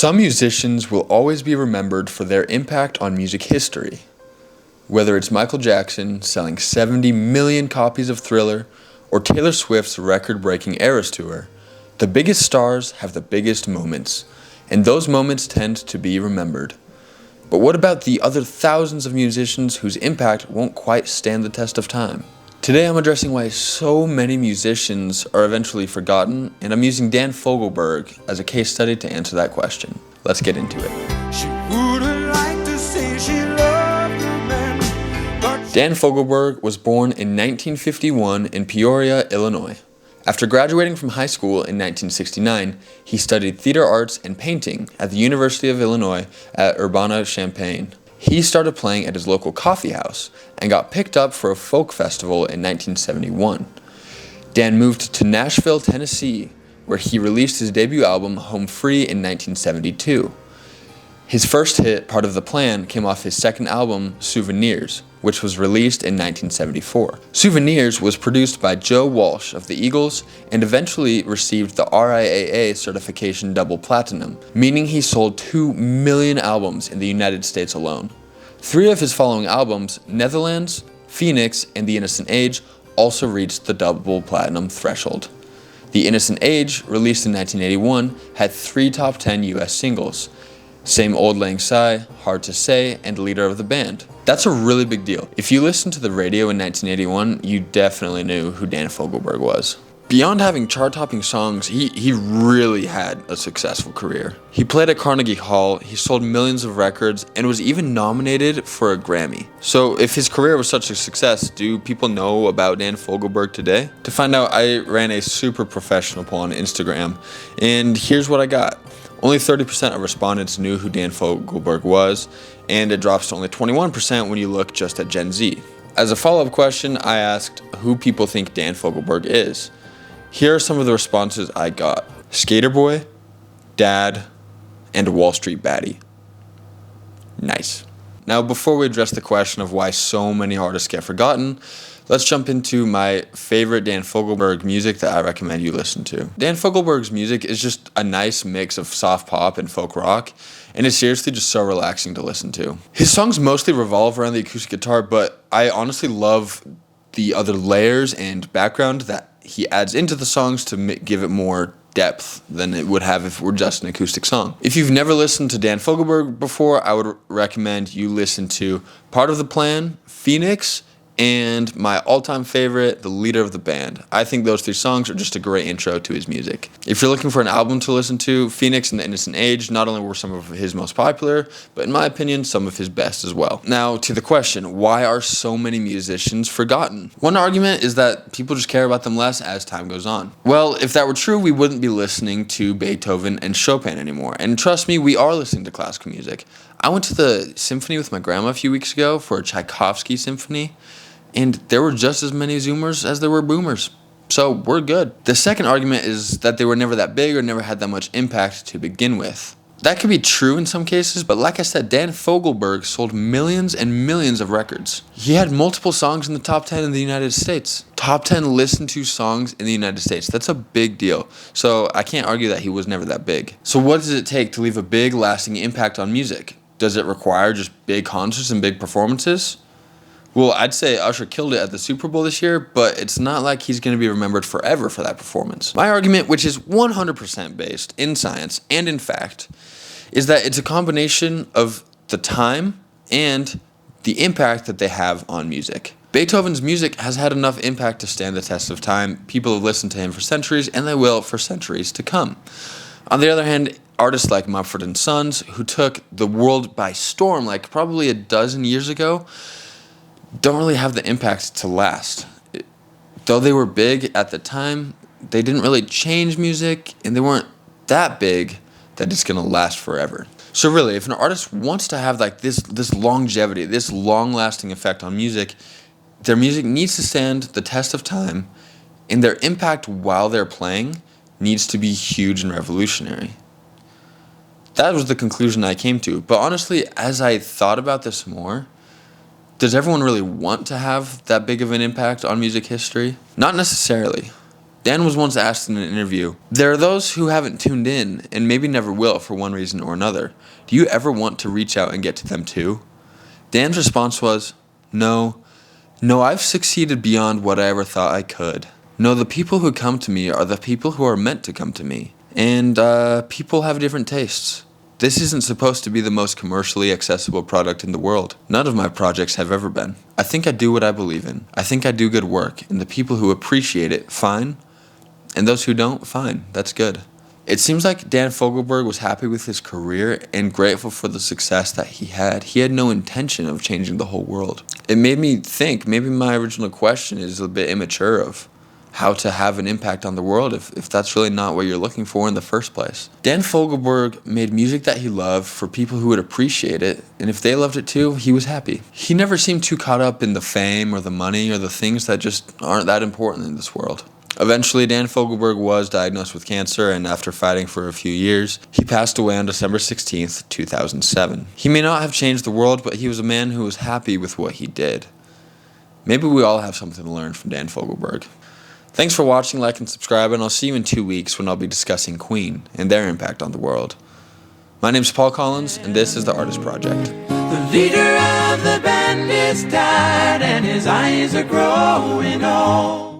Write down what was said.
Some musicians will always be remembered for their impact on music history. Whether it's Michael Jackson selling 70 million copies of Thriller or Taylor Swift's record-breaking Eras Tour, the biggest stars have the biggest moments, and those moments tend to be remembered. But what about the other thousands of musicians whose impact won't quite stand the test of time? Today I'm addressing why so many musicians are eventually forgotten, and I'm using Dan Fogelberg as a case study to answer that question. Let's get into it. She wouldn't like to say she loved the man, but Dan Fogelberg was born in 1951 in Peoria, Illinois. After graduating from high school in 1969, he studied theater arts and painting at the University of Illinois at Urbana-Champaign. He started playing at his local coffee house and got picked up for a folk festival in 1971. Dan moved to Nashville, Tennessee, where he released his debut album Home Free in 1972. His first hit, Part of the Plan, came off his second album, Souvenirs, which was released in 1974. Souvenirs was produced by Joe Walsh of the Eagles and eventually received the RIAA certification double platinum, meaning he sold 2 million albums in the United States alone. 3 of his following albums, Netherlands, Phoenix, and The Innocent Age, also reached the double platinum threshold. The Innocent Age, released in 1981, had 3 top 10 US singles: Same Old Lang Syne, Hard to Say, and Leader of the Band. That's a really big deal. If you listened to the radio in 1981, you definitely knew who Dan Fogelberg was. Beyond having chart-topping songs, he really had a successful career. He played at Carnegie Hall, he sold millions of records, and was even nominated for a Grammy. So if his career was such a success, do people know about Dan Fogelberg today? To find out, I ran a super professional poll on Instagram, and here's what I got. Only 30% of respondents knew who Dan Fogelberg was, and it drops to only 21% when you look just at Gen Z. As a follow-up question, I asked who people think Dan Fogelberg is. Here are some of the responses I got: Skater Boy, Dad, and Wall Street Baddie. Nice. Now, before we address the question of why so many artists get forgotten, let's jump into my favorite Dan Fogelberg music that I recommend you listen to. Dan Fogelberg's music is just a nice mix of soft pop and folk rock, and it's seriously just so relaxing to listen to. His songs mostly revolve around the acoustic guitar, but I honestly love the other layers and background that he adds into the songs to give it more depth than it would have if it were just an acoustic song. If you've never listened to Dan Fogelberg before, I would recommend you listen to Part of the Plan, Phoenix, and my all-time favorite, The Leader of the Band. I think those 3 songs are just a great intro to his music. If you're looking for an album to listen to, Phoenix and The Innocent Age not only were some of his most popular, but in my opinion, some of his best as well. Now, to the question, why are so many musicians forgotten? One argument is that people just care about them less as time goes on. Well, if that were true, we wouldn't be listening to Beethoven and Chopin anymore. And trust me, we are listening to classical music. I went to the symphony with my grandma a few weeks ago for a Tchaikovsky symphony, and there were just as many Zoomers as there were Boomers. So we're good. The second argument is that they were never that big or never had that much impact to begin with. That could be true in some cases, but like I said, Dan Fogelberg sold millions and millions of records. He had multiple songs in the top 10 in the United States. Top 10 listened to songs in the United States. That's a big deal. So I can't argue that he was never that big. So what does it take to leave a big, lasting impact on music? Does it require just big concerts and big performances? Well, I'd say Usher killed it at the Super Bowl this year, but it's not like he's going to be remembered forever for that performance. My argument, which is 100% based in science and in fact, is that it's a combination of the time and the impact that they have on music. Beethoven's music has had enough impact to stand the test of time. People have listened to him for centuries, and they will for centuries to come. On the other hand, artists like Mumford & Sons, who took the world by storm like probably a dozen years ago, don't really have the impact to last. Though they were big at the time, they didn't really change music, and they weren't that big that it's going to last forever. So really, if an artist wants to have like this longevity, this long-lasting effect on music, their music needs to stand the test of time, and their impact while they're playing needs to be huge and revolutionary. That was the conclusion I came to. But honestly, as I thought about this more, does everyone really want to have that big of an impact on music history? Not necessarily. Dan was once asked in an interview, "There are those who haven't tuned in and maybe never will for one reason or another. Do you ever want to reach out and get to them too?" Dan's response was, No, I've succeeded beyond what I ever thought I could. No, the people who come to me are the people who are meant to come to me. And people have different tastes. This isn't supposed to be the most commercially accessible product in the world. None of my projects have ever been. I think I do what I believe in. I think I do good work, and the people who appreciate it, fine. And those who don't, fine. That's good. It seems like Dan Fogelberg was happy with his career and grateful for the success that he had. He had no intention of changing the whole world. It made me think maybe my original question is a bit immature of how to have an impact on the world if that's really not what you're looking for in the first place. Dan Fogelberg made music that he loved for people who would appreciate it, and if they loved it too, he was happy. He never seemed too caught up in the fame or the money or the things that just aren't that important in this world. Eventually, Dan Fogelberg was diagnosed with cancer, and after fighting for a few years, he passed away on December 16th, 2007. He may not have changed the world, but he was a man who was happy with what he did. Maybe we all have something to learn from Dan Fogelberg. Thanks for watching, like, and subscribe, and I'll see you in 2 weeks when I'll be discussing Queen and their impact on the world. My name's Paul Collins, and this is The Artist Project. The leader of the band is tired and his eyes are growing old.